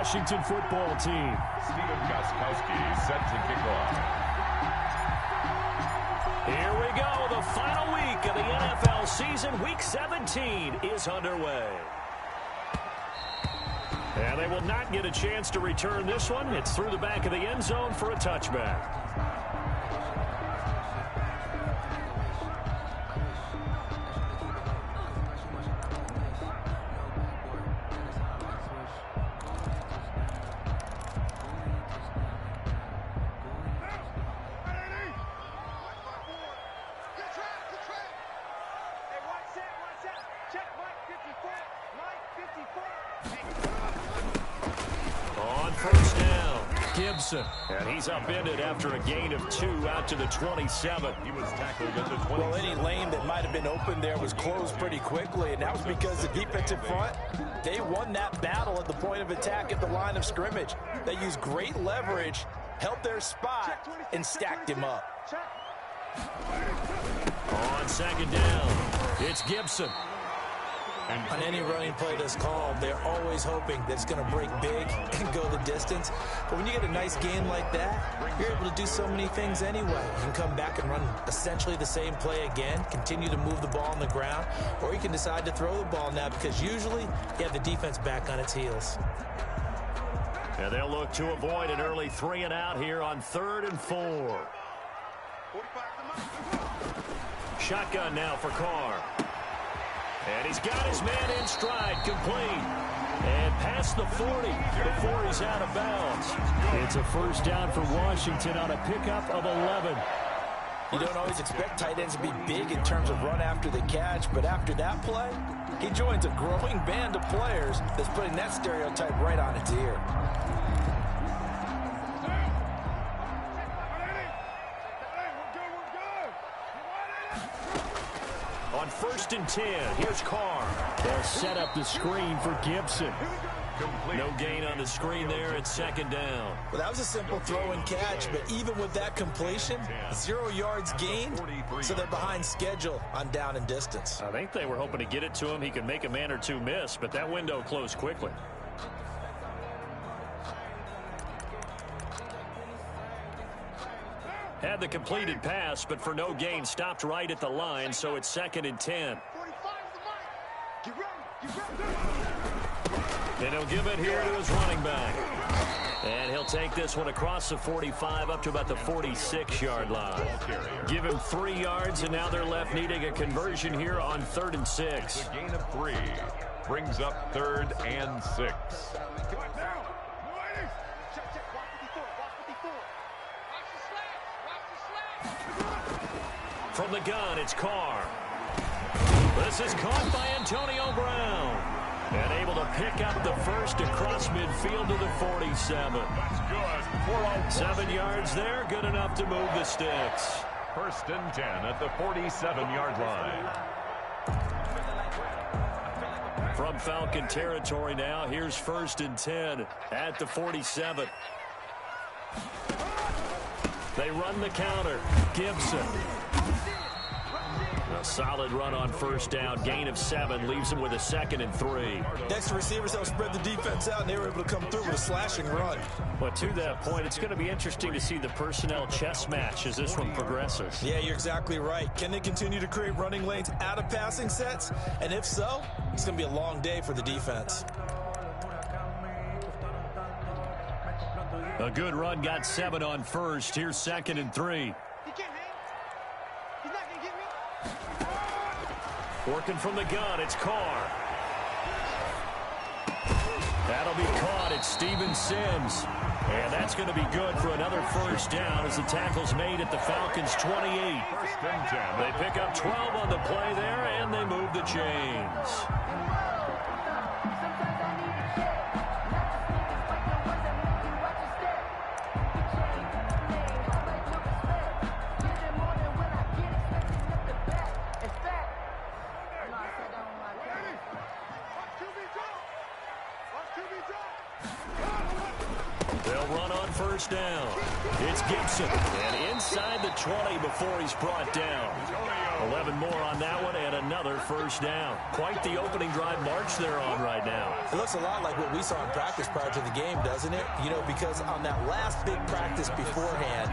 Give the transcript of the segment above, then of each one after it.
Washington football team. Steven Gostkowski set to kick off. Here we go. The final week of the NFL season. Week 17 is underway. And they will not get a chance to return this one. It's through the back of the end zone for a touchback. On first down, Gibson. And he's upended after a gain of 2 out to the 27. He was tackled at the 20. Well, any lane that might have been open there was closed pretty quickly, and that was because the defensive front, they won that battle at the point of attack at the line of scrimmage. They used great leverage, held their spot, and stacked him up. On second down, it's Gibson. On any running play that's called, they're always hoping that it's going to break big and go the distance. But when you get a nice gain like that, you're able to do so many things anyway. You can come back and run essentially the same play again, continue to move the ball on the ground, or you can decide to throw the ball now because usually you have the defense back on its heels. And they'll look to avoid an early 3 and out here on 3rd and 4. Shotgun now for Carr. And he's got his man in stride, complete. And past the 40 before he's out of bounds. It's a first down for Washington on a pickup of 11. You don't always expect tight ends to be big in terms of run after the catch, but after that play, he joins a growing band of players that's putting that stereotype right on its ear. On 1st and 10, here's Carr. They'll set up the screen for Gibson. No gain on the screen there at 2nd down. Well, that was a simple throw and catch, but even with that completion, 0 yards gained, so they're behind schedule on down and distance. I think they were hoping to get it to him. He could make a man or two miss, but that window closed quickly. Had the completed pass, but for no gain, stopped right at the line, so it's 2nd and 10. And he'll give it here to his running back. And he'll take this one across the 45 up to about the 46-yard line. Give him 3 yards, and now they're left needing a conversion here on 3rd and 6. A gain of 3 brings up 3rd and 6. From the gun, it's Carr. This is caught by Antonio Brown. And able to pick up the first across midfield to the 47. That's good. 7 yards there, good enough to move the sticks. 1st and 10 at the 47-yard line. From Falcon territory now, here's 1st and 10 at the 47. They run the counter. Gibson. A solid run on 1st down. Gain of 7 leaves him with a 2nd and 3. Next to receivers helped spread the defense out, and they were able to come through with a slashing run. But to that point, it's going to be interesting to see the personnel chess match as this one progresses. Yeah, you're exactly right. Can they continue to create running lanes out of passing sets? And if so, it's going to be a long day for the defense. A good run, got 7 on 1st. Here's 2nd and 3. Working from the gun, it's Carr. That'll be caught. It's Steven Sims. And that's going to be good for another 1st down as the tackle's made at the Falcons' 28. 1st and 10. They pick up 12 on the play there, and they move the chains. They'll run on first down. It's Gibson. And inside the 20 before he's brought down. 11 more on that one and another first down. Quite the opening drive march they're on right now. It looks a lot like what we saw in practice prior to the game, doesn't it? You know, because on that last big practice beforehand,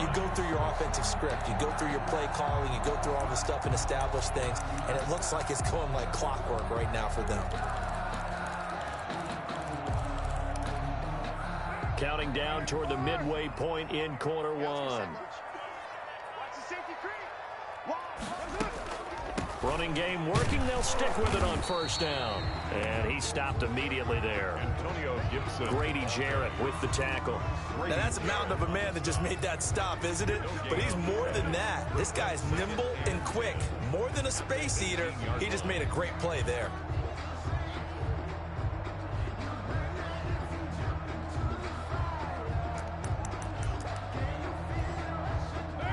you go through your offensive script. You go through your play calling. You go through all the stuff and establish things. And it looks like it's going like clockwork right now for them. Counting down toward the midway point in quarter one. Running game working. They'll stick with it on first down. And he stopped immediately there. Antonio Gibson. Grady Jarrett with the tackle. Now, that's a mountain of a man that just made that stop, isn't it? But he's more than that. This guy's nimble and quick. More than a space eater. He just made a great play there.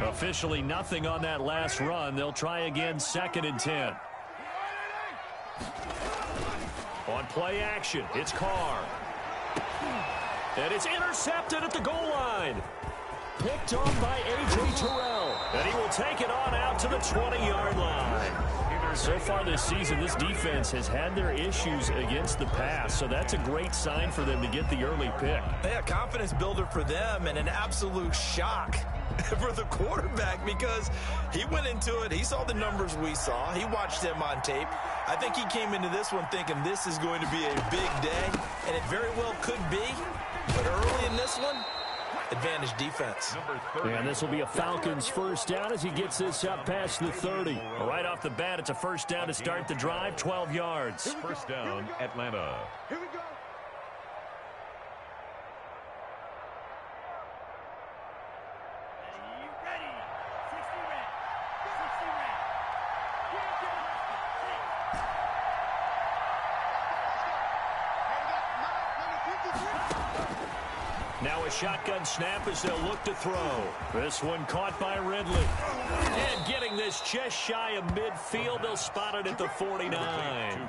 Officially nothing on that last run. They'll try again, 2nd and 10. On play action, it's Carr. And it's intercepted at the goal line. Picked off by A.J. Terrell. And he will take it on out to the 20-yard line. So far this season, this defense has had their issues against the pass, so that's a great sign for them to get the early pick. Yeah, confidence builder for them and an absolute shock for the quarterback because he went into it. He saw the numbers we saw. He watched them on tape. I think he came into this one thinking this is going to be a big day, and it very well could be. But early in this one, advantage defense. And this will be a Falcons first down as he gets this up past the 30. Right off the bat, it's a first down to start the drive, 12 yards. First down, Atlanta. Here we go. Now a shotgun snap as they'll look to throw. This one caught by Ridley. And getting this just shy of midfield, they'll spot it at the 49.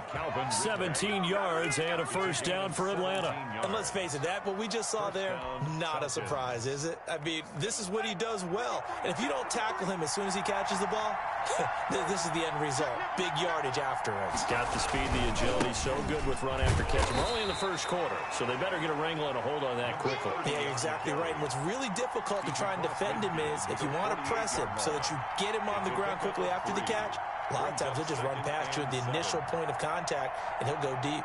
17 yards and a first down for Atlanta. And let's face it, that what we just saw there, not a surprise, is it? I mean, this is what he does well. And if you don't tackle him as soon as he catches the ball, this is the end result. Big yardage afterwards. Got the speed, the agility, so good with run after catch. We're only in the first quarter, so they better get a wrangle and a hold on that quickly. Yeah, you're exactly right. And what's really difficult to try and defend him is if you want to press him so that you get him on the ground quickly after the catch, a lot of times he'll just run past you at the initial point of contact, and he'll go deep.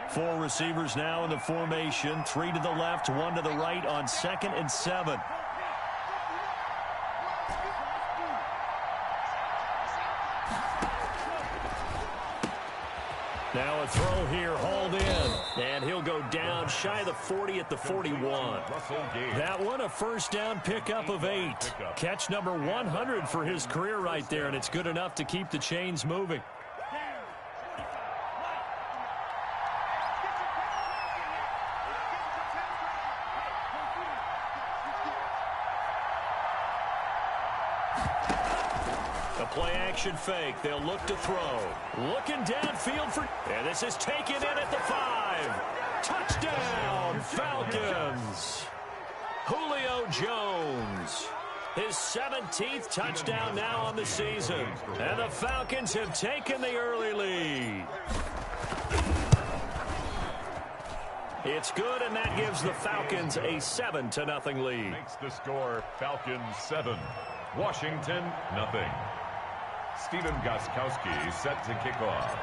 Four receivers now in the formation. 3 to the left, 1 to the right on 2nd and 7. Now a throw here, hauled in. And he'll go down shy of the 40 at the 41. That one, a first down pickup of 8. Catch number 100 for his career right there, and it's good enough to keep the chains moving. Play action fake. They'll look to throw. Looking downfield for... And this is taken in at the 5. Touchdown, Falcons. Julio Jones. His 17th touchdown now on the season. And the Falcons have taken the early lead. It's good, and that gives the Falcons a 7-0 lead. Makes the score Falcons 7. Washington, nothing. Stephen Gostkowski set to kick off.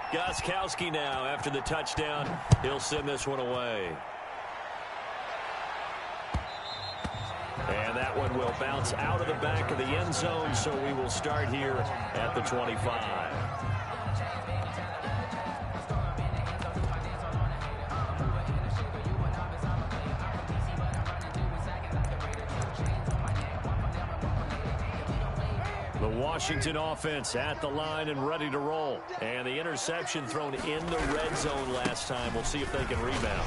Gostkowski now, after the touchdown, he'll send this one away. And that one will bounce out of the back of the end zone, so we will start here at the 25. The Washington offense at the line and ready to roll. And the interception thrown in the red zone last time. We'll see if they can rebound.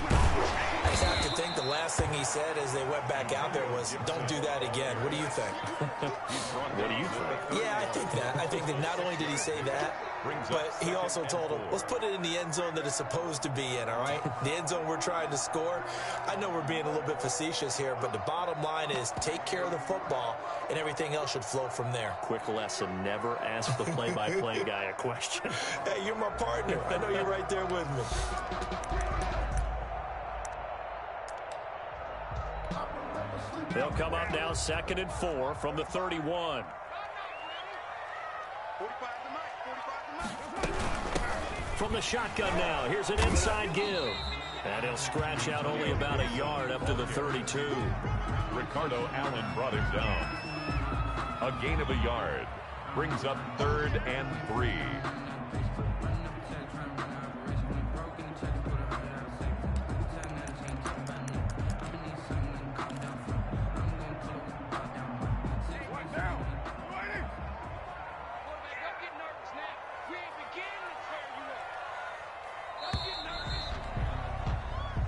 just have to think the last thing he said as they went back out there was, don't do that again. What do you think? What do you think? Yeah, I think that. I think that not only did he say that, but he also told him, let's put it in the end zone that it's supposed to be in, all right? The end zone we're trying to score. I know we're being a little bit facetious here, but the bottom line is take care of the football, and everything else should flow from there. Quick lesson, never ask the play-by-play guy a question. Hey, you're my partner. I know you're right there with me. They'll come up now 2nd and 4 from the 31. From the shotgun now, here's an inside give. And he'll scratch out only about a yard up to the 32. Ricardo Allen brought him down. A gain of a yard. Brings up 3rd and 3.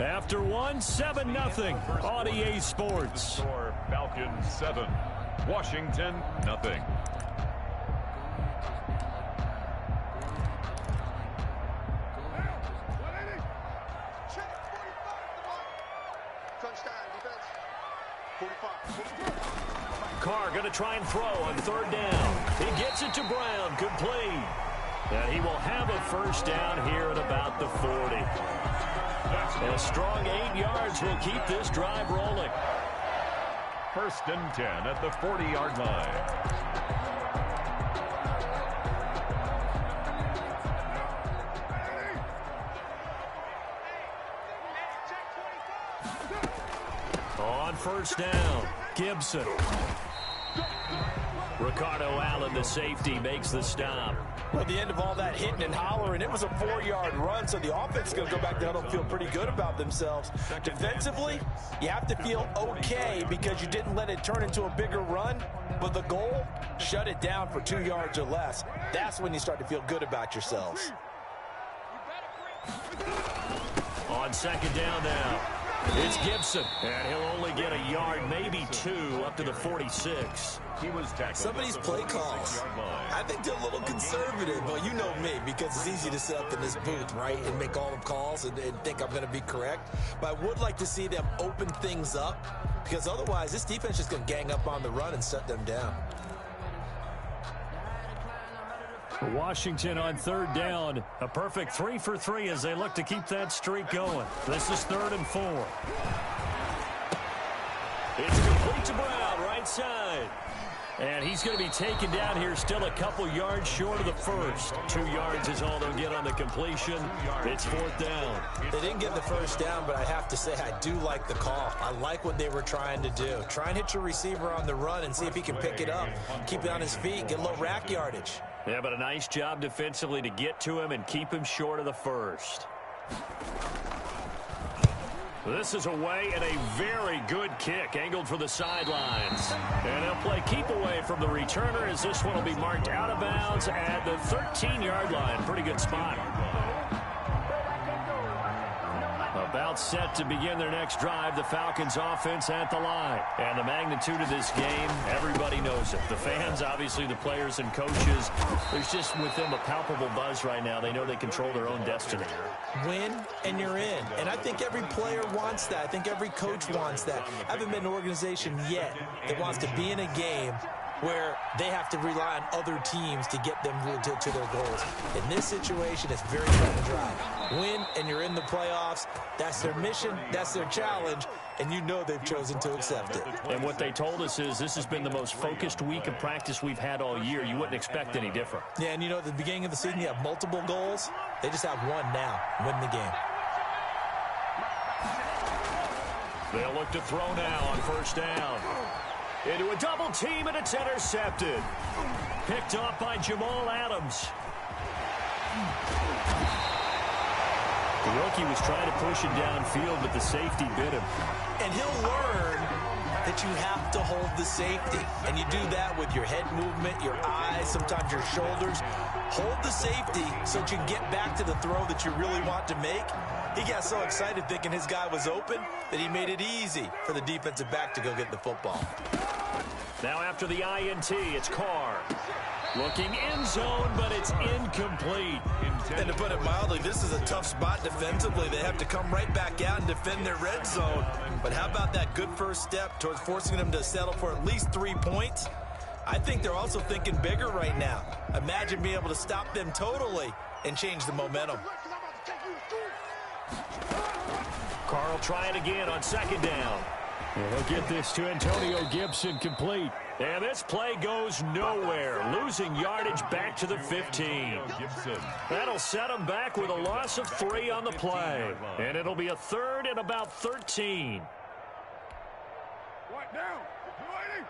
After 7-0 on EA Sports. Falcons 7, Washington nothing. Carr going to try and throw on 3rd down. He gets it to Brown, complete. And he will have a first down here at about the 40. A strong 8 yards will keep this drive rolling. 1st and 10 at the 40-yard line. On 1st down, Gibson. Ricardo Allen, the safety, makes the stop. Well, at the end of all that hitting and hollering, it was a 4-yard run, so the offense is going to go back to huddle and feel pretty good about themselves. Defensively, you have to feel okay because you didn't let it turn into a bigger run, but the goal, shut it down for 2 yards or less. That's when you start to feel good about yourselves. On 2nd down now, it's Gibson, and he'll only get a yard, maybe 2, up to the 46. He was tackled. Some of these play calls, I think they're a little conservative. Well, you know me, because it's easy to sit up in this booth, right, and make all the calls and think I'm going to be correct. But I would like to see them open things up, because otherwise this defense is going to gang up on the run and shut them down. Washington on 3rd down. A perfect 3 for 3 as they look to keep that streak going. This is 3rd and 4. It's complete to Brown, right side. And he's going to be taken down here, still a couple yards short of the first. 2 yards is all they'll get on the completion. It's 4th down. They didn't get the first down, but I have to say I do like the call. I like what they were trying to do. Try and hit your receiver on the run and see if he can pick it up. Keep it on his feet, get a little rack yardage. Yeah, but a nice job defensively to get to him and keep him short of the first. This is away and a very good kick angled for the sidelines. And they'll play keep away from the returner as this one will be marked out of bounds at the 13-yard line. Pretty good spot. About set to begin their next drive, the Falcons offense at the line. And the magnitude of this game, everybody knows it. The fans, obviously the players and coaches, there's just with them a palpable buzz right now. They know they control their own destiny. Win and you're in. And I think every player wants that. I think every coach wants that. I haven't been an organization yet that wants to be in a game where they have to rely on other teams to get them to their goals. In this situation, it's very cut and dry. Win, and you're in the playoffs. That's their mission. That's their challenge. And you know they've chosen to accept it. And what they told us is this has been the most focused week of practice we've had all year. You wouldn't expect any different. Yeah, and you know, at the beginning of the season, you have multiple goals. They just have one now. Win the game. They'll look to throw now on 1st down. Into a double team, and it's intercepted. Picked off by Jamal Adams. The rookie was trying to push it downfield, but the safety bit him. And he'll learn that you have to hold the safety. And you do that with your head movement, your eyes, sometimes your shoulders. Hold the safety so that you can get back to the throw that you really want to make. He got so excited thinking his guy was open that he made it easy for the defensive back to go get the football. Now after the INT, it's Carr. Looking end zone, but it's incomplete. And to put it mildly, this is a tough spot defensively. They have to come right back out and defend their red zone. But how about that good first step towards forcing them to settle for at least 3 points? I think they're also thinking bigger right now. Imagine being able to stop them totally and change the momentum. Carr will try it again on second down. And he'll get this to Antonio Gibson complete. And this play goes nowhere. Losing yardage back to the 15. That'll set him back with a loss of 3 on the play. And it'll be a 3rd and about 13. Right now. You ready?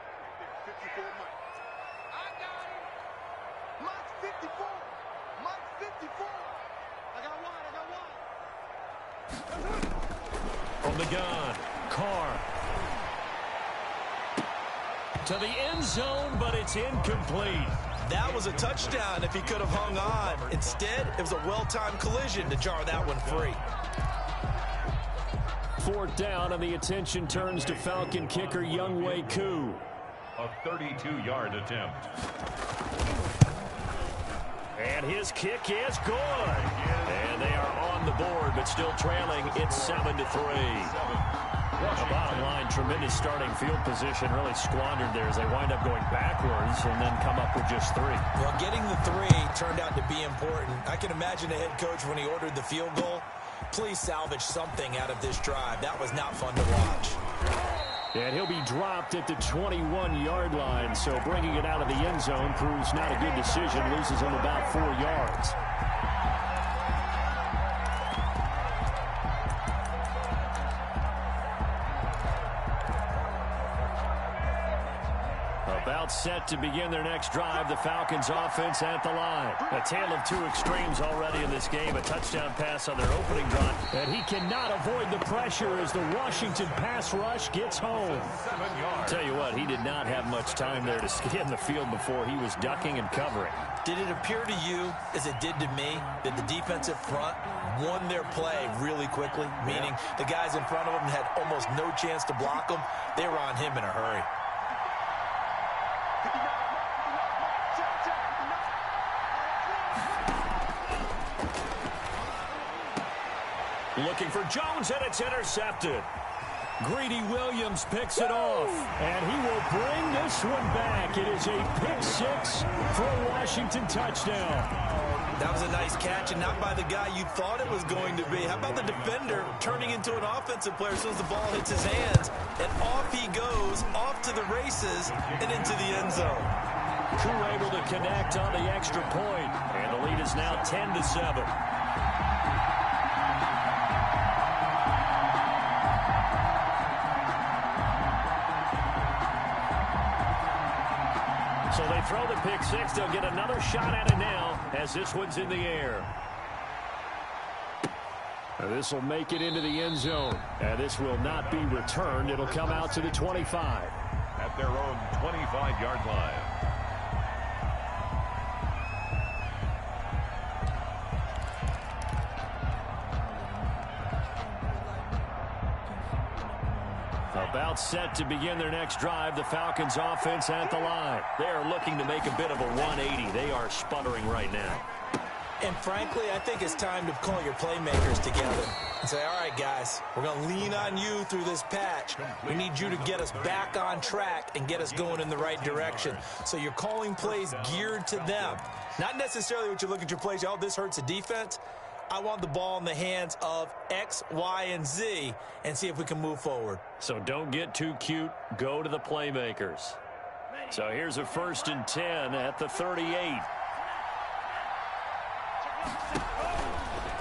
54 Mike. I got him. Mike's 54. Mike's 54. I got one. From the gun, Carr. To the end zone, but it's incomplete. That was a touchdown if he could have hung on. Instead, it was a well-timed collision to jar that one free. 4th down, and the attention turns to Falcon kicker Younghoe Koo. A 32-yard attempt. And his kick is good. And they are on the board, but still trailing. It's 7-3. The bottom line, tremendous starting field position, really squandered there as they wind up going backwards and then come up with just 3. Well, getting the 3 turned out to be important. I can imagine the head coach when he ordered the field goal. Please salvage something out of this drive. That was not fun to watch. And he'll be dropped at the 21-yard line, so bringing it out of the end zone proves not a good decision, loses him about 4 yards. About set to begin their next drive, the Falcons offense at the line. A tale of 2 extremes already in this game. A touchdown pass on their opening drive. And he cannot avoid the pressure as the Washington pass rush gets home. Tell you what, he did not have much time there to scan the field before he was ducking and covering. Did it appear to you, as it did to me, that the defensive front won their play really quickly? Meaning the guys in front of them had almost no chance to block them. They were on him in a hurry. Looking for Jones, and it's intercepted. Greedy Williams picks it off, and he will bring this one back. It is a pick-6 for a Washington touchdown. That was a nice catch, and not by the guy you thought it was going to be. How about the defender turning into an offensive player as soon as the ball hits his hands, and off he goes, off to the races, and into the end zone. Koo able to connect on the extra point, and the lead is now 10-7. So they throw the pick-6. They'll get another shot at it now as this one's in the air. This will make it into the end zone. And this will not be returned. It'll come out to the 25. At their own 25-yard line. About set to begin their next drive, the Falcons offense at the line. They are looking to make a bit of a 180. They are sputtering right now. And frankly, I think it's time to call your playmakers together and say, all right, guys, we're going to lean on you through this patch. We need you to get us back on track and get us going in the right direction. So you're calling plays geared to them. Not necessarily what you look at your plays, oh, this hurts the defense. I want the ball in the hands of X, Y, and Z and see if we can move forward. So don't get too cute. Go to the playmakers. So here's a 1st and 10 at the 38.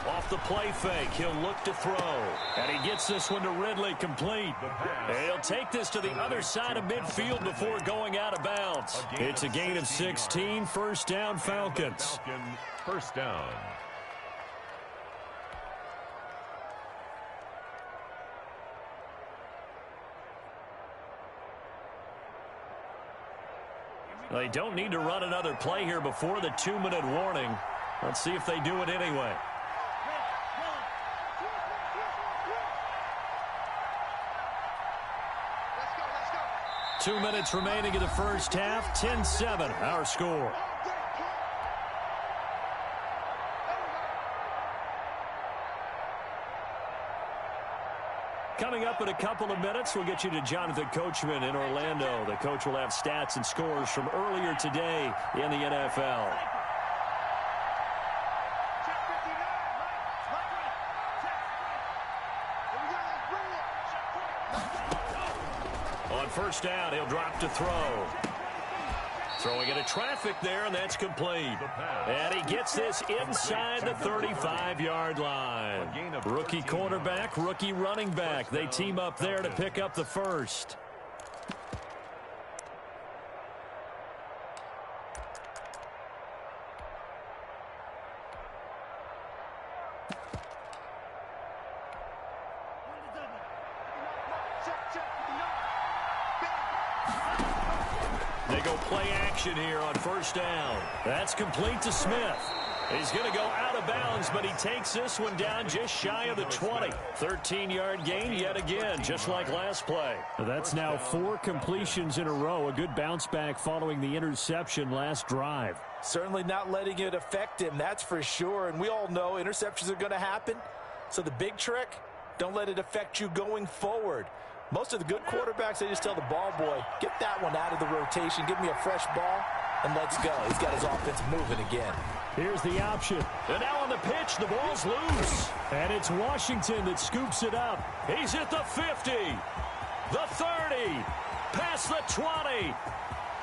Off the play fake, he'll look to throw. And he gets this one to Ridley complete. And he'll take this to the other side of midfield before going out of bounds. It's a gain of 16, 1st down Falcons. First down. They don't need to run another play here before the 2-minute warning. Let's see if they do it anyway. 2 minutes remaining in the first half. 10-7, our score. Coming up in a couple of minutes, we'll get you to Jonathan Coachman in Orlando. The coach will have stats and scores from earlier today in the NFL. On first down, he'll drop to throw. Throwing into traffic there, and that's complete. And he gets this inside the 35-yard line. Rookie quarterback, rookie running back. They team up there to pick up the first. They go play action here on first down. That's complete to Smith. He's going to go out of bounds, but he takes this one down just shy of the 20. 13-yard gain yet again, just like last play. That's now 4 completions in a row. A good bounce back following the interception last drive. Certainly not letting it affect him, that's for sure. And we all know interceptions are going to happen. So the big trick, don't let it affect you going forward. Most of the good quarterbacks, they just tell the ball boy, get that one out of the rotation, give me a fresh ball, and let's go. He's got his offense moving again. Here's the option. And now on the pitch, the ball's loose. And it's Washington that scoops it up. He's at the 50, the 30, past the 20.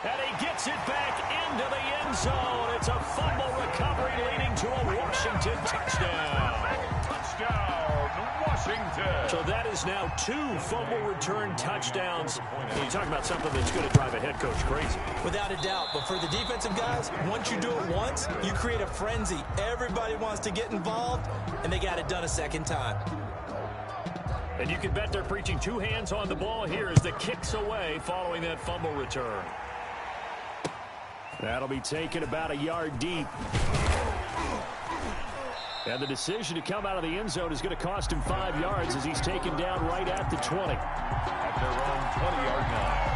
And he gets it back into the end zone. It's a fumble recovery leading to a Washington touchdown. Touchdown, Washington. So that is now 2 fumble return touchdowns. And you talk about something that's going to drive a head coach crazy. Without a doubt. But for the defensive guys, once you do it once, you create a frenzy. Everybody wants to get involved, and they got it done a second time. And you can bet they're preaching 2 hands on the ball here as the kicks away following that fumble return. That'll be taken about a yard deep. And the decision to come out of the end zone is going to cost him 5 yards as he's taken down right at the 20. At their own 20-yard line.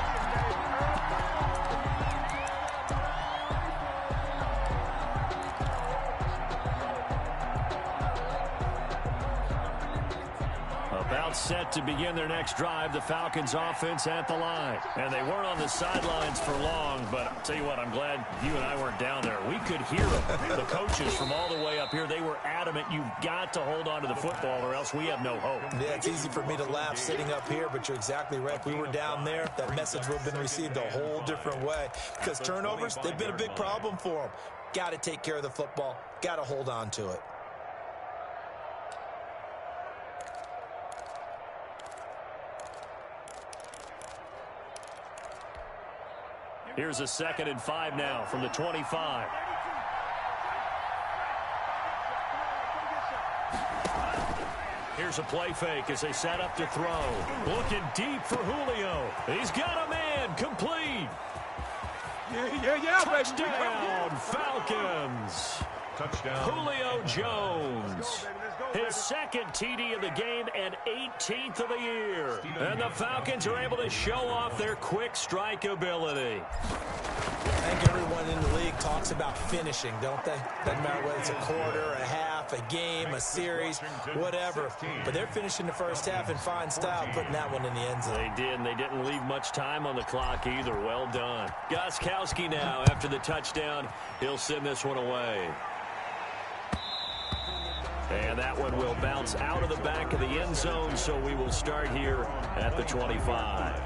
About set to begin their next drive, the Falcons offense at the line. And they weren't on the sidelines for long, but I'll tell you what, I'm glad you and I weren't down there. We could hear them. The coaches from all the way up here, they were adamant, you've got to hold on to the football or else we have no hope. Yeah, it's easy for me to laugh sitting up here, but you're exactly right. If we were down there, that message would have been received a whole different way. Because turnovers, they've been a big problem for them. Got to take care of the football. Got to hold on to it. Here's a 2nd and 5 now from the 25. Here's a play fake as they set up to throw. Looking deep for Julio. He's got a man. Complete. Touchdown, Falcons. Touchdown. Julio Jones. His 2nd TD of the game and 18th of the year. And the Falcons are able to show off their quick strike ability. I think everyone in the league talks about finishing, don't they? Doesn't matter whether it's a quarter, a half, a game, a series, whatever. But they're finishing the first half in fine style, putting that one in the end zone. They did, and they didn't leave much time on the clock either. Well done. Gostkowski now, after the touchdown, he'll send this one away. And that one will bounce out of the back of the end zone, so we will start here at the 25.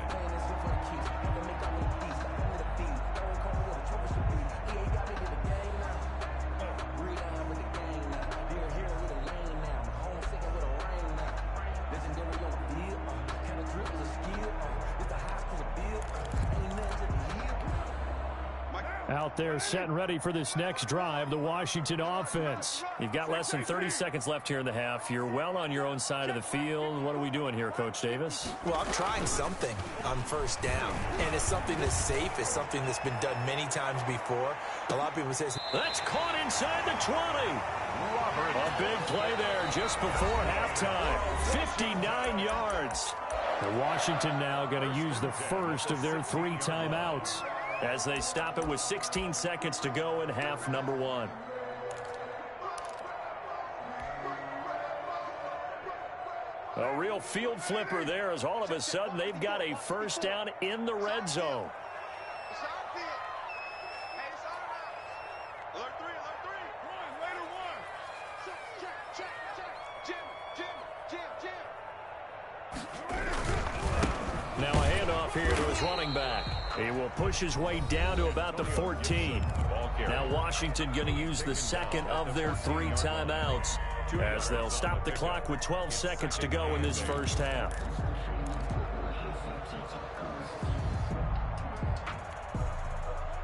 Out there set and ready for this next drive, the Washington offense. You've got less than 30 seconds left here in the half. You're well on your own side of the field. What are we doing here, Coach Davis? Well, I'm trying something on first down, and it's something that's safe. It's something that's been done many times before. A lot of people say... That's caught inside the 20. A big play there just before halftime. 59 yards. And Washington now going to use the first of their 3 timeouts as they stop it with 16 seconds to go in half number 1. A real field flipper there as all of a sudden they've got a first down in the red zone. Now a handoff here to his running back. He will push his way down to about the 14. Now Washington going to use the second of their 3 timeouts as they'll stop the clock with 12 seconds to go in this first half.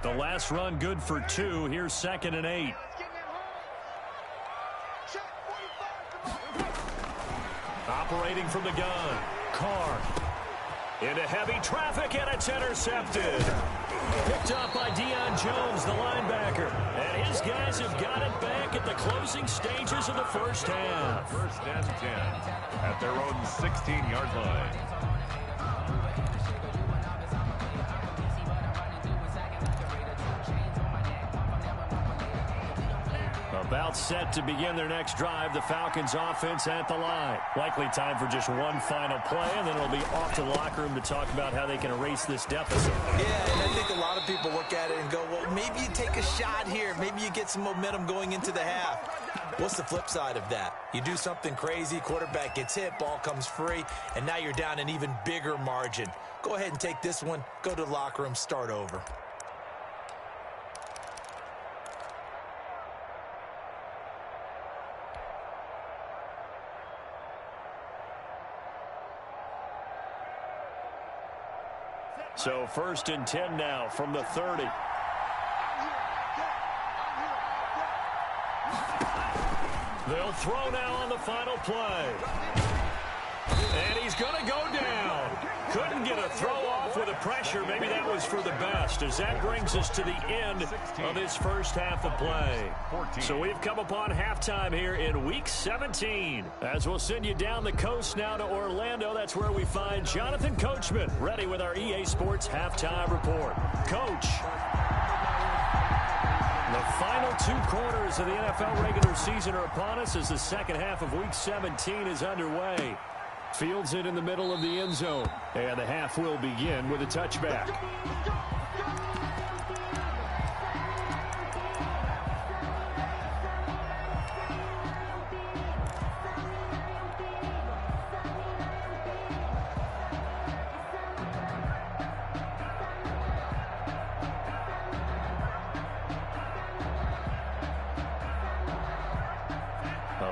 The last run good for 2. Here's 2nd and 8. Operating from the gun. Carr. Into heavy traffic, and it's intercepted. Picked up by Deion Jones, the linebacker. And his guys have got it back at the closing stages of the first half. First and 10 at their own 16-yard line. About set to begin their next drive. The Falcons offense at the line. Likely time for just one final play, and then it'll be off to the locker room to talk about how they can erase this deficit. Yeah, and I think a lot of people look at it and go, well, maybe you take a shot here. Maybe you get some momentum going into the half. What's the flip side of that? You do something crazy, quarterback gets hit, ball comes free, and now you're down an even bigger margin. Go ahead and take this one, go to the locker room, start over. So 1st and 10 now from the 30. They'll throw now on the final play. And he's going to go down. Couldn't get a throw off with the pressure. Maybe that was for the best, as that brings us to the end of this first half of play. So we've come upon halftime here in Week 17. As we'll send you down the coast now to Orlando, that's where we find Jonathan Coachman, ready with our EA Sports Halftime Report. Coach, the final 2 quarters of the NFL regular season are upon us as the second half of Week 17 is underway. Fields it in the middle of the end zone. And the half will begin with a touchback.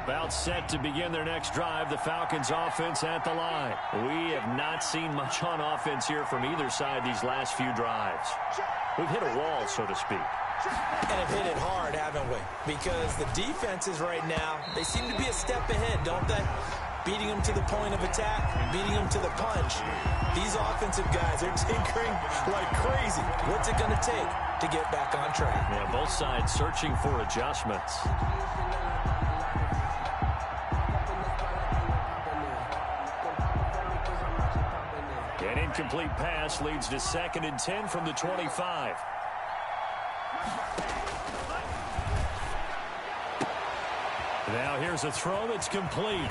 About set to begin their next drive, the Falcons offense at the line. We have not seen much on offense here from either side these last few drives. We've hit a wall, so to speak. And have hit it hard, haven't we? Because the defenses right now, they seem to be a step ahead, don't they? Beating them to the point of attack, beating them to the punch. These offensive guys are tinkering like crazy. What's it going to take to get back on track? Yeah, both sides searching for adjustments. An incomplete pass leads to 2nd and 10 from the 25. Now here's a throw that's complete.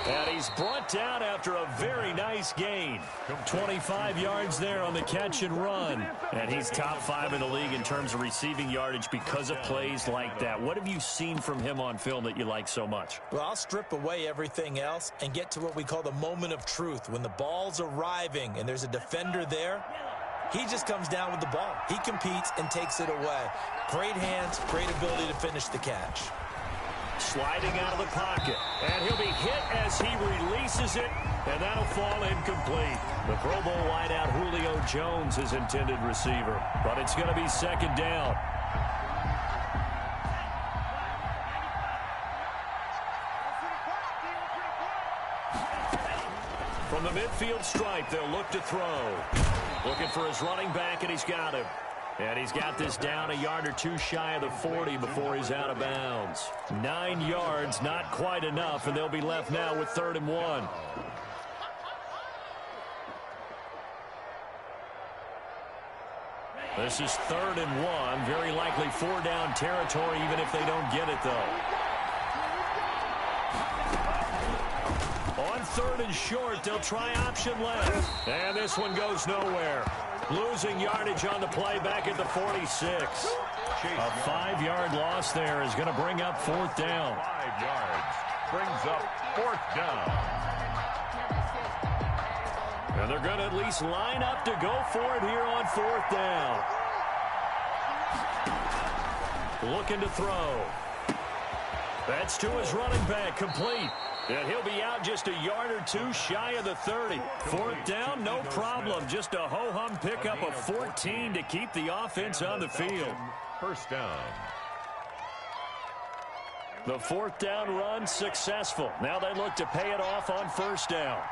And he's brought down after a very nice gain. 25 yards there on the catch and run. And he's top 5 in the league in terms of receiving yardage because of plays like that. What have you seen from him on film that you like so much? Well, I'll strip away everything else and get to what we call the moment of truth. When the ball's arriving and there's a defender there, he just comes down with the ball. He competes and takes it away. Great hands, great ability to finish the catch. Sliding out of the pocket, and he'll be hit as he releases it, and that'll fall incomplete. The Pro Bowl wideout Julio Jones is intended receiver, but it's going to be 2nd down. From the midfield stripe, they'll look to throw. Looking for his running back, and he's got him. And he's got this down a yard or 2 shy of the 40 before he's out of bounds. 9 yards, not quite enough, and they'll be left now with 3rd and 1. This is 3rd and 1. Very likely 4-down territory, even if they don't get it, though. On 3rd and short, they'll try option left. And this one goes nowhere. Losing yardage on the play back at the 46. A 5-yard loss there is going to bring up 4th down. 5 yards brings up 4th down. And they're going to at least line up to go for it here on 4th down. Looking to throw. That's to his running back, complete. And he'll be out just a yard or two shy of the 30. 4th down, no problem. Just a ho-hum pickup of 14 to keep the offense on the field. 1st down. The 4th down run successful. Now they look to pay it off on 1st down.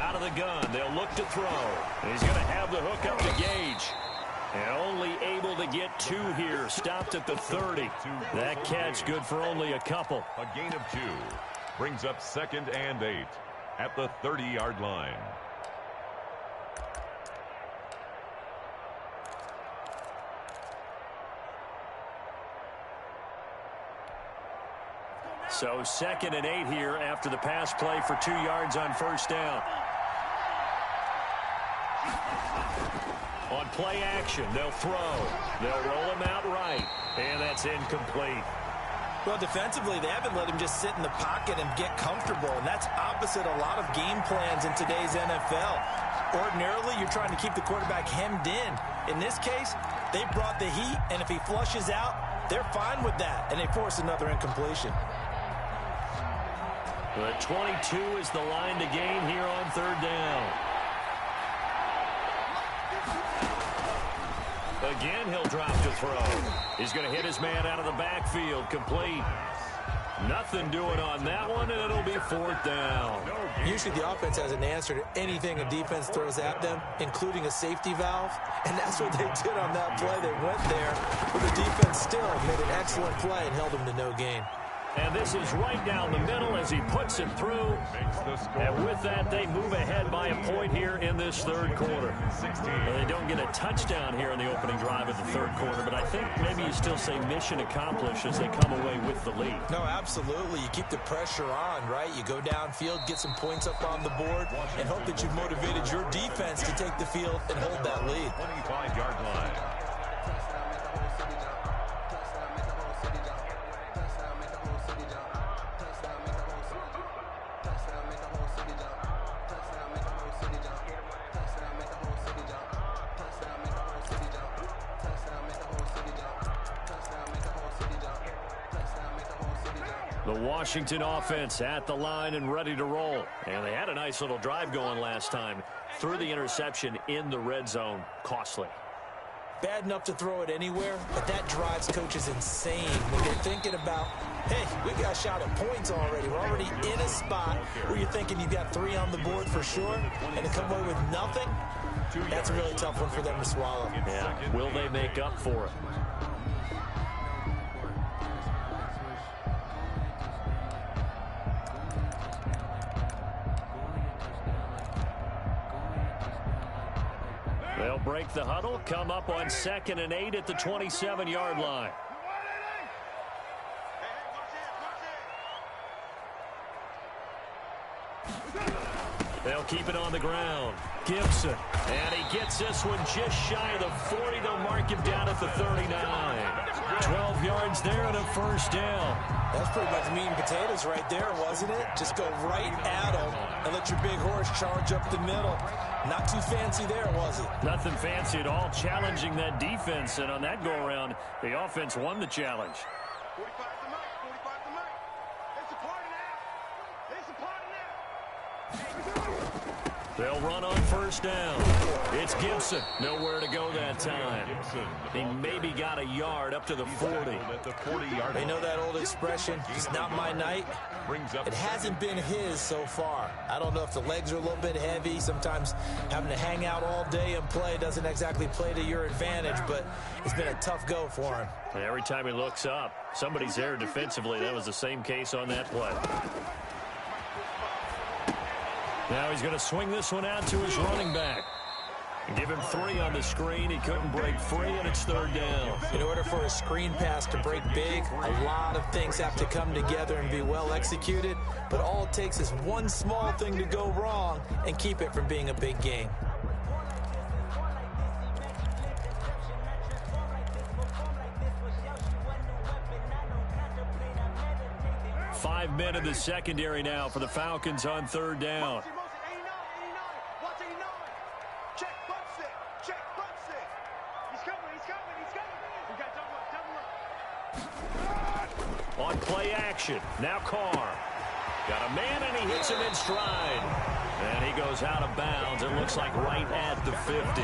Out of the gun, they'll look to throw. He's going to have the hook up to Gage. And only able to get 2 here. Stopped at the 30. That catch good for only a couple. A gain of 2. Brings up 2nd and 8 at the 30-yard line. So 2nd and 8 here after the pass play for 2 yards on 1st down. On play action, they'll throw. They'll roll him out right. And that's incomplete. Well, defensively, they haven't let him just sit in the pocket and get comfortable. And that's opposite a lot of game plans in today's NFL. Ordinarily, you're trying to keep the quarterback hemmed in. In this case, they brought the heat, and if he flushes out, they're fine with that. And they force another incompletion. The 22 is the line to gain here on 3rd down. Again, he'll drop to throw. He's going to hit his man out of the backfield. Complete. Nothing doing on that one, and it'll be 4th down. Usually the offense has an answer to anything a defense throws at them, including a safety valve. And that's what they did on that play. They went there, but the defense still made an excellent play and held them to no gain. And this is right down the middle as he puts it through. And with that, they move ahead by a point here in this 3rd quarter. Well, they don't get a touchdown here in the opening drive of the 3rd quarter, but I think maybe you still say mission accomplished as they come away with the lead. No, absolutely. You keep the pressure on, right? You go downfield, get some points up on the board, and hope that you've motivated your defense to take the field and hold that lead. 25-yard line. The Washington offense at the line and ready to roll. And they had a nice little drive going last time. Threw the interception in the red zone. Costly. Bad enough to throw it anywhere, but that drives coaches insane when they're thinking about, hey, we got a shot at points already. We're already in a spot where you're thinking you've got 3 on the board for sure, and to come away with nothing, that's a really tough one for them to swallow. Yeah, will they make up for it? They'll break the huddle, come up on 2nd and 8 at the 27-yard line. They'll keep it on the ground. Gibson, and he gets this one just shy of the 40. They'll mark him down at the 39. 12 yards there and a 1st down. That's pretty much meat and potatoes right there, wasn't it? Just go right at him and let your big horse charge up the middle. Not too fancy there, was it? Nothing fancy at all, challenging that defense. And on that go-around, the offense won the challenge. 45 to Mike, 45 to Mike. It's a party now. It's a party now. They'll run on 1st down. It's Gibson. Nowhere to go that time. He maybe got a yard up to the 40. They know that old expression, it's not my night. It hasn't been his so far. I don't know if the legs are a little bit heavy. Sometimes having to hang out all day and play doesn't exactly play to your advantage, but it's been a tough go for him. And every time he looks up, somebody's there defensively. That was the same case on that play. Now he's going to swing this one out to his running back. Give him 3 on the screen. He couldn't break free, and it's 3rd down. In order for a screen pass to break big, a lot of things have to come together and be well executed. But all it takes is one small thing to go wrong and keep it from being a big game. Five men in the secondary now for the Falcons on 3rd down. On play action, now Carr. Got a man, and he hits him in stride. And he goes out of bounds. It looks like right at the 50.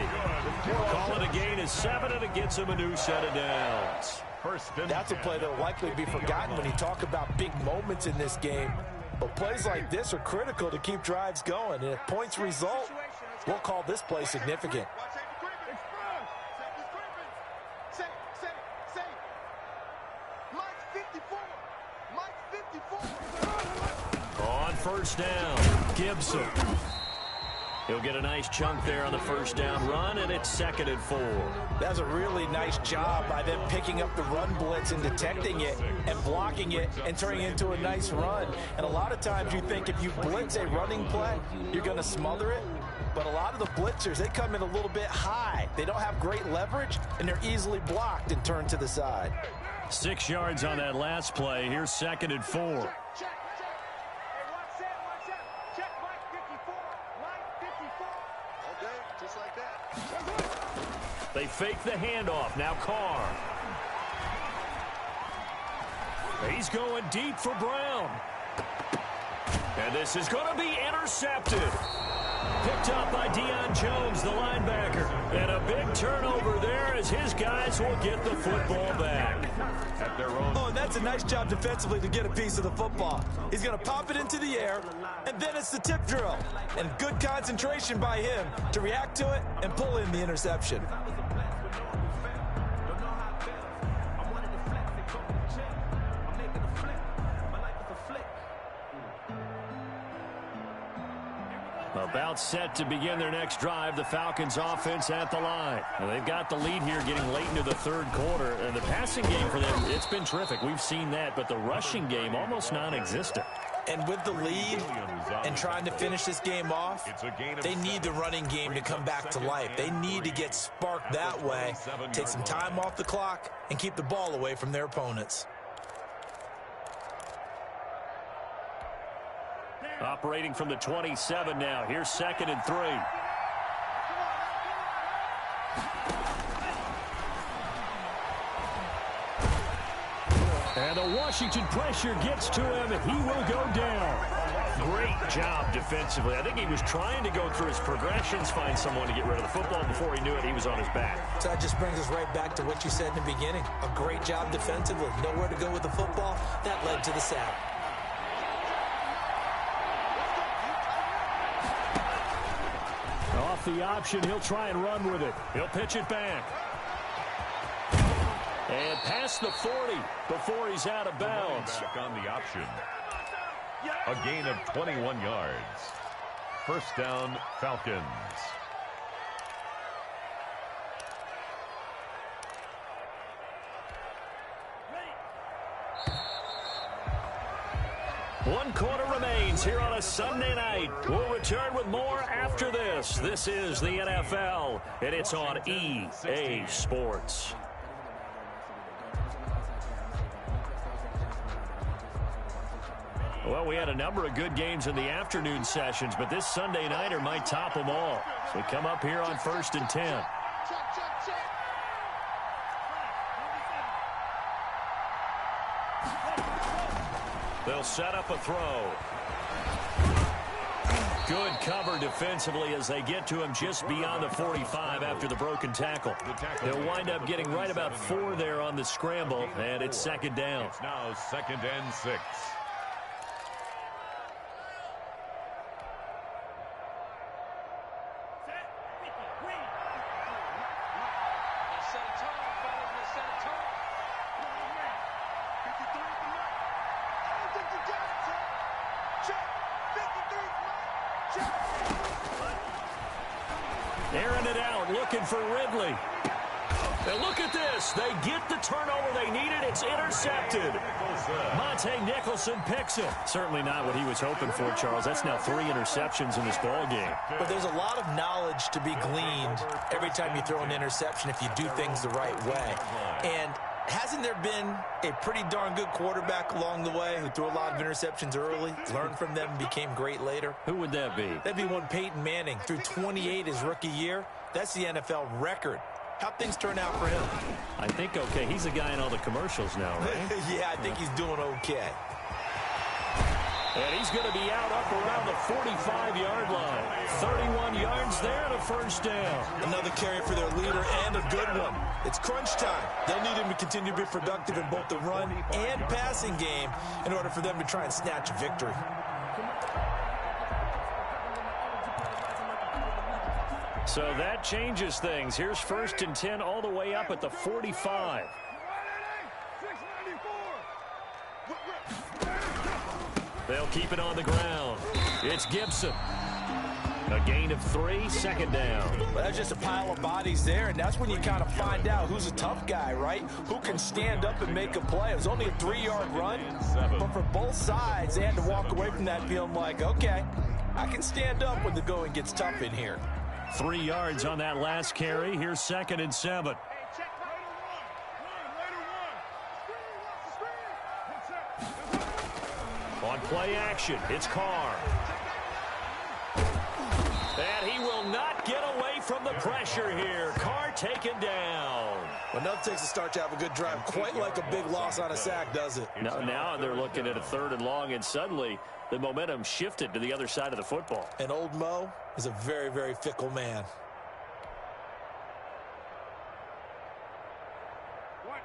Call it a gain of 7, and it gets him a new set of downs. That's a play that will likely be forgotten when you talk about big moments in this game. But plays like this are critical to keep drives going. And if points result, we'll call this play significant. On 1st down, Gibson. He'll get a nice chunk there on the 1st down run, and it's 2nd and 4. That's a really nice job by them picking up the run blitz and detecting it and blocking it and turning it into a nice run. And a lot of times you think if you blitz a running play, you're going to smother it. But a lot of the blitzers, they come in a little bit high. They don't have great leverage, and they're easily blocked and turned to the side. 6 yards on that last play. Here's 2nd and 4. They fake the handoff. Now Carr. He's going deep for Brown. And this is going to be intercepted. Picked up by Deion Jones, the linebacker. And a big turnover there as his guys will get the football back. At their own. Oh, and that's a nice job defensively to get a piece of the football. He's going to pop it into the air, and then it's the tip drill. And good concentration by him to react to it and pull in the interception. About set to begin their next drive, the Falcons offense at the line. Now, they've got the lead here getting late into the 3rd quarter. And the passing game for them, it's been terrific. We've seen that, but the rushing game almost non-existent. And with the lead and trying to finish this game off, they need the running game to come back to life. They need to get sparked that way, take some time off the clock, and keep the ball away from their opponents. Operating from the 27 now. Here's 2nd and 3. And the Washington pressure gets to him. He will go down. Great job defensively. I think he was trying to go through his progressions, find someone to get rid of the football. Before he knew it, he was on his back. So that just brings us right back to what you said in the beginning. A great job defensively. Nowhere to go with the football. That led to the sack. Off the option, he'll try and run with it. He'll pitch it back. And past the 40 before he's out of bounds. Back on the option. A gain of 21 yards. 1st down, Falcons. One quarter remains here on a Sunday night. We'll return with more after this. This is the NFL, and it's on EA Sports. Well, we had a number of good games in the afternoon sessions, but this Sunday nighter might top them all. So we come up here on 1st and 10. They'll set up a throw. Good cover defensively as they get to him just beyond the 45 after the broken tackle. They'll wind up getting right about 4 there on the scramble, and it's 2nd down. It's now 2nd and 6. Check. Airing it out, looking for Ridley. And look at this. They get the turnover they needed. It's intercepted. Monte Nicholson picks it. Certainly not what he was hoping for, Charles. That's now 3 interceptions in this ball game. But there's a lot of knowledge to be gleaned every time you throw an interception if you do things the right way. And hasn't there been a pretty darn good quarterback along the way who threw a lot of interceptions early, learned from them, and became great later? Who would that be? That'd be one Peyton Manning. Threw 28 his rookie year. That's the NFL record. How'd things turn out for him? I think okay. He's a guy in all the commercials now, right? Yeah, I think he's doing okay. And he's going to be out up around the 45-yard line. 31 yards there and a first down. Another carry for their leader and a good one. It's crunch time. They'll need him to continue to be productive in both the run and passing game in order for them to try and snatch a victory. So that changes things. Here's 1st and 10 all the way up at the 45. They'll keep it on the ground. It's Gibson. A gain of 3, second down. Well, that's just a pile of bodies there, and that's when you kind of find out who's a tough guy, right? Who can stand up and make a play. It was only a 3-yard run, but for both sides, they had to walk away from that feeling like, okay, I can stand up when the going gets tough in here. 3 yards on that last carry. Here's 2nd and 7. On play action, it's Carr. And he will not get away from the pressure here. Carr taken down. Well, nothing takes a start to have a good drive. Quite like a big loss on a sack, does it? Now they're looking at a 3rd and long, and suddenly the momentum shifted to the other side of the football. And old Mo is a very, very fickle man.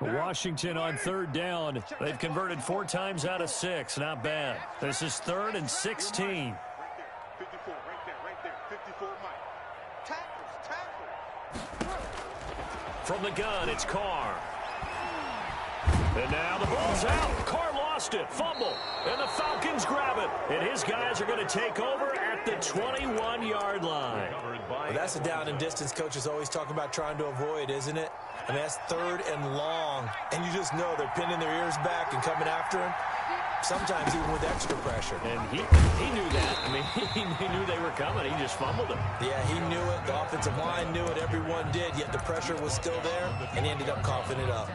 Washington on 3rd down. They've converted 4 times out of 6. Not bad. This is 3rd and 16. 54, right there. 54, Mike. Tackle. From the gun, it's Carr. And now the ball's out. Carr lost it. Fumble. And the Falcons grab it. And his guys are going to take over at the 21-yard line. Well, that's a down and distance coaches always talk about trying to avoid, isn't it? I mean, that's 3rd and long. And you just know they're pinning their ears back and coming after him. Sometimes even with extra pressure. And he knew that. I mean, he knew they were coming. He just fumbled it. Yeah, he knew it. The offensive line knew it. Everyone did. Yet the pressure was still there, and he ended up coughing it up.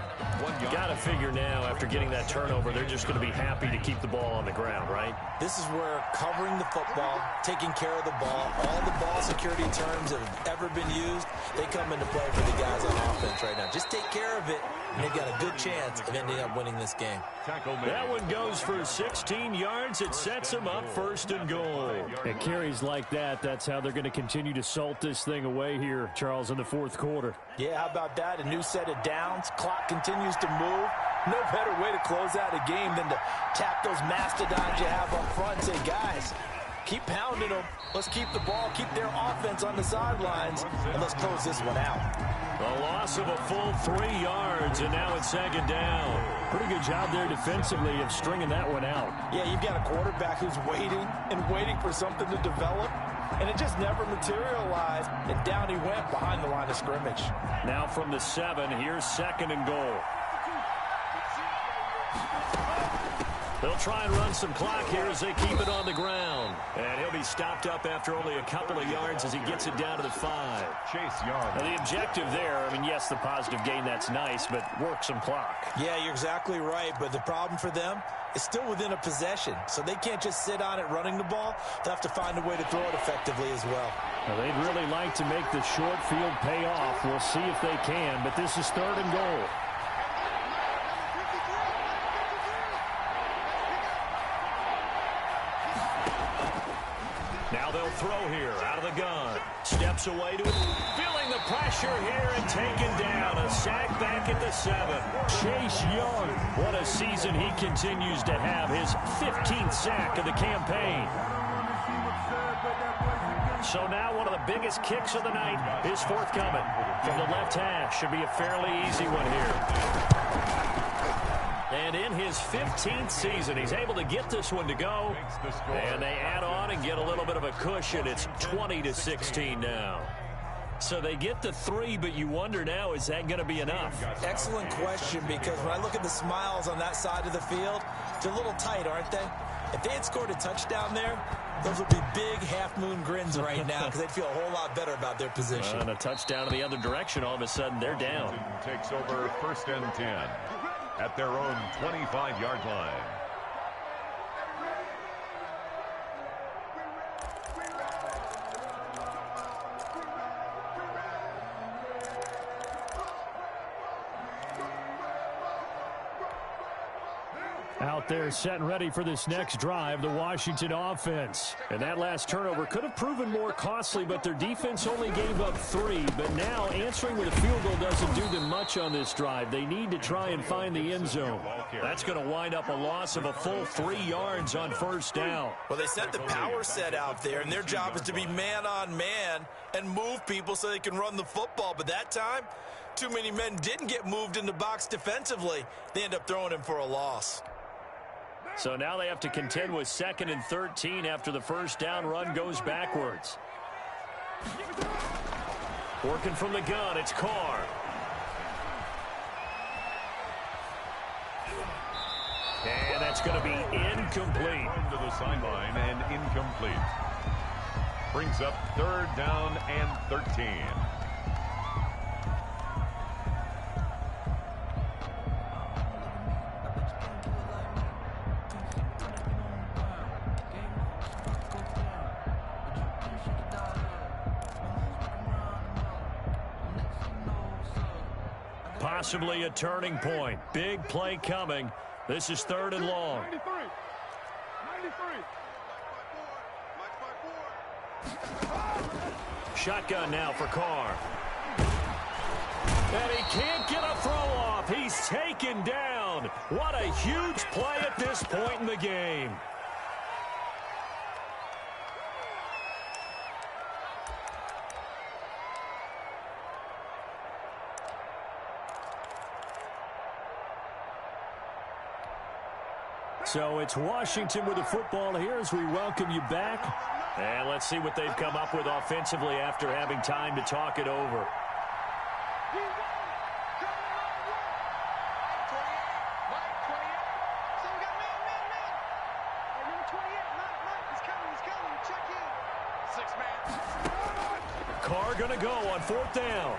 You got to figure now, after getting that turnover, they're just going to be happy to keep the ball on the ground, right? This is where covering the football, taking care of the ball, all the ball security terms that have ever been used, they come into play for the guys on offense right now. Just take care of it, and they've got a good chance of ending up winning this game. That one goes for 16 yards. It sets them up 1st and goal. At carries like that, that's how they're going to continue to salt this thing away here, Charles, in the 4th quarter. Yeah, how about that? A new set of downs. Clock continues to move. No better way to close out a game than to tap those mastodons you have up front and say, guys, keep pounding them. Let's keep the ball, keep their offense on the sidelines, and let's close this one out. A loss of a full 3 yards, and now it's 2nd down. Pretty good job there defensively of stringing that one out. Yeah, you've got a quarterback who's waiting and waiting for something to develop, and it just never materialized, and down he went behind the line of scrimmage. Now from the 7, here's 2nd and goal. They'll try and run some clock here as they keep it on the ground. And he'll be stopped up after only a couple of yards as he gets it down to the 5. Chase Young. Now, the objective there, I mean, yes, the positive gain, that's nice, but work some clock. Yeah, you're exactly right, but the problem for them is still within a possession, so they can't just sit on it running the ball. They'll have to find a way to throw it effectively as well. Now, they'd really like to make the short field pay off. We'll see if they can, but this is 3rd and goal. Now they'll throw here out of the gun. Steps away to it. Feeling the pressure here and taken down. A sack back at the 7. Chase Young. What a season he continues to have. His 15th sack of the campaign. So now one of the biggest kicks of the night is forthcoming. From the left hash. Should be a fairly easy one here. And in his 15th season, he's able to get this one to go. And they add on and get a little bit of a cushion. It's 20-16 now. So they get the 3, but you wonder now, is that going to be enough? Excellent question, because when I look at the smiles on that side of the field, they're a little tight, aren't they? If they had scored a touchdown there, those would be big half-moon grins right now because they'd feel a whole lot better about their position. And a touchdown in the other direction, all of a sudden they're down. Takes over 1st and 10 at their own 25-yard line. Out there set and ready for this next drive, the Washington offense. And that last turnover could have proven more costly, but their defense only gave up 3. But now answering with a field goal doesn't do them much on this drive. They need to try and find the end zone. That's going to wind up a loss of a full 3 yards on 1st down. Well, they sent the power set out there, and their job is to be man-on-man and move people so they can run the football. But that time, too many men didn't get moved in the box defensively. They end up throwing him for a loss. So now they have to contend with 2nd and 13 after the 1st down run goes backwards. Working from the gun, it's Carr. And that's going to be incomplete. To the sideline and incomplete. Brings up 3rd down and 13. Possibly a turning point. Big play coming. This is 3rd and long. 93. Shotgun now for Carr. And he can't get a throw off. He's taken down. What a huge play at this point in the game. So it's Washington with the football here as we welcome you back. And let's see what they've come up with offensively after having time to talk it over. Carr going to go on 4th down.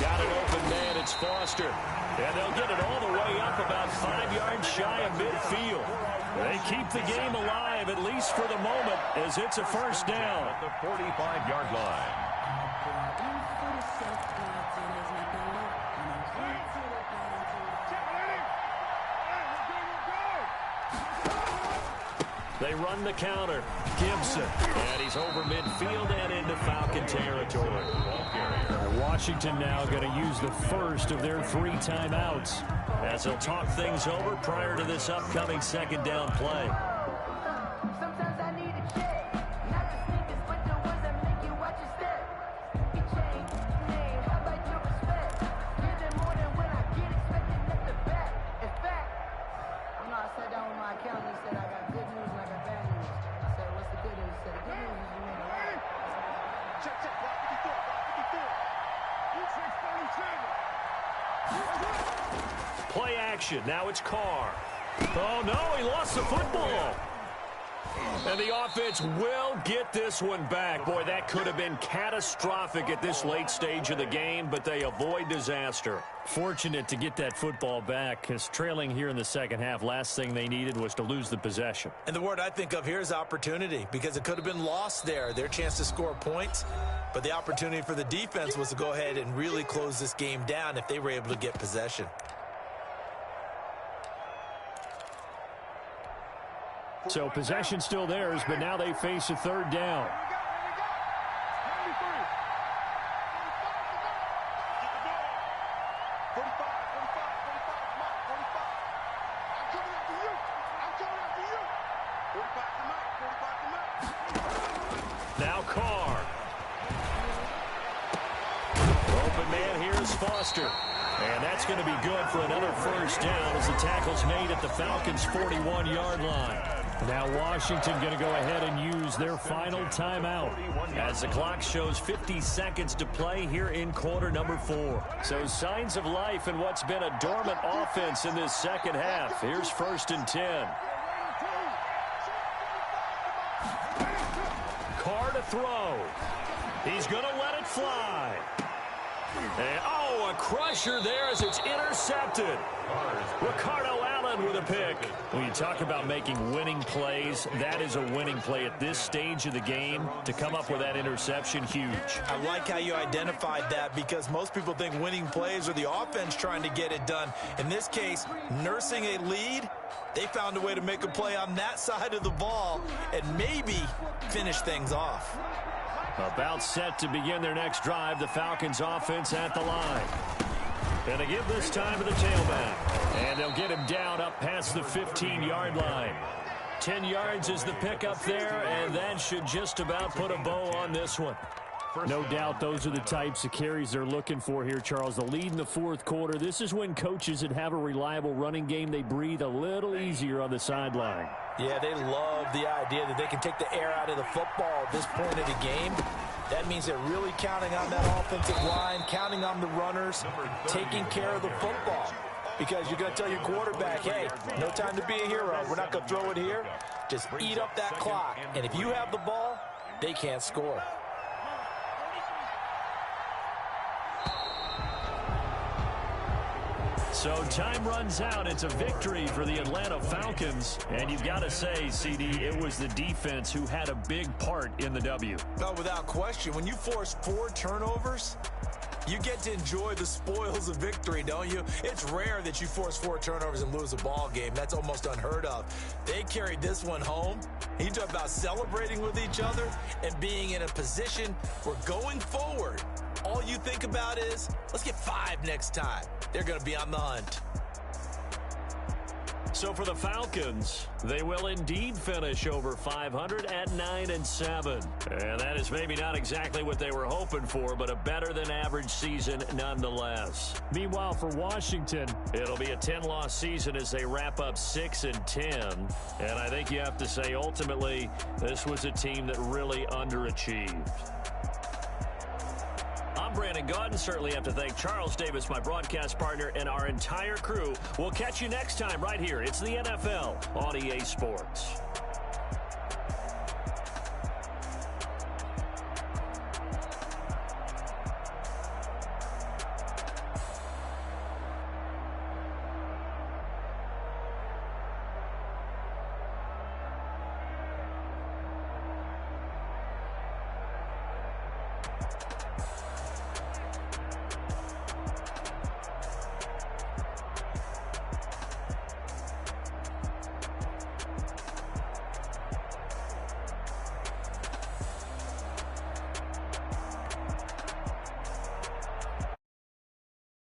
Got an open man, it's Foster. And they'll get it all the way up about 5 yards shy of midfield. They keep the game alive, at least for the moment, as it's a 1st down. At the 45-yard line. They run the counter. Gibson. And he's over midfield and into Falcon territory. Washington now going to use the 1st of their 3 timeouts as they'll talk things over prior to this upcoming 2nd down play. Play action. Now it's Carr. Oh, no, he lost the football. And the offense will get this one back. Boy, that could have been catastrophic at this late stage of the game, but they avoid disaster. Fortunate to get that football back, because trailing here in the 2nd half, last thing they needed was to lose the possession. And the word I think of here is opportunity, because it could have been lost there, their chance to score points. But the opportunity for the defense was to go ahead and really close this game down if they were able to get possession. So possession still theirs, but now they face a 3rd down. Now Carr. Open man here is Foster. And that's going to be good for another 1st down as the tackle's made at the Falcons' 41-yard line. Now Washington going to go ahead and use their final timeout as the clock shows 50 seconds to play here in quarter number 4. So signs of life in what's been a dormant offense in this second half. Here's 1st and 10. Carr to throw. He's going to let it fly. And, a crusher there as it's intercepted. Ricardo Allen with a pick. When you talk about making winning plays, that is a winning play at this stage of the game. To come up with that interception, huge. I like how you identified that because most people think winning plays are the offense trying to get it done. In this case, nursing a lead, they found a way to make a play on that side of the ball and maybe finish things off. About set to begin their next drive, the Falcons offense at the line. And they give this time to the tailback. And they'll get him down up past the 15-yard line. 10 yards is the pickup there, and that should just about put a bow on this one. No doubt those are the types of carries they're looking for here, Charles. The lead in the 4th quarter. This is when coaches that have a reliable running game, they breathe a little easier on the sideline. Yeah, they love the idea that they can take the air out of the football at this point of the game. That means they're really counting on that offensive line, counting on the runners, taking care of the football. Because you're going to tell your quarterback, hey, no time to be a hero. We're not going to throw it here. Just eat up that clock. And if you have the ball, they can't score. So time runs out. It's a victory for the Atlanta Falcons. And you've got to say, CD, it was the defense who had a big part in the W. No, without question. When you force 4 turnovers, you get to enjoy the spoils of victory, don't you? It's rare that you force 4 turnovers and lose a ball game. That's almost unheard of. They carried this one home. You talk about celebrating with each other and being in a position where going forward, all you think about is, let's get 5 next time. They're going to be on the hunt. So for the Falcons, they will indeed finish over 500 at 9-7. And that is maybe not exactly what they were hoping for, but a better than average season nonetheless. Meanwhile, for Washington, it'll be a 10-loss season as they wrap up 6-10. And I think you have to say, ultimately, this was a team that really underachieved. I'm Brandon Gaudin. Certainly have to thank Charles Davis, my broadcast partner, and our entire crew. We'll catch you next time right here. It's the NFL on EA Sports.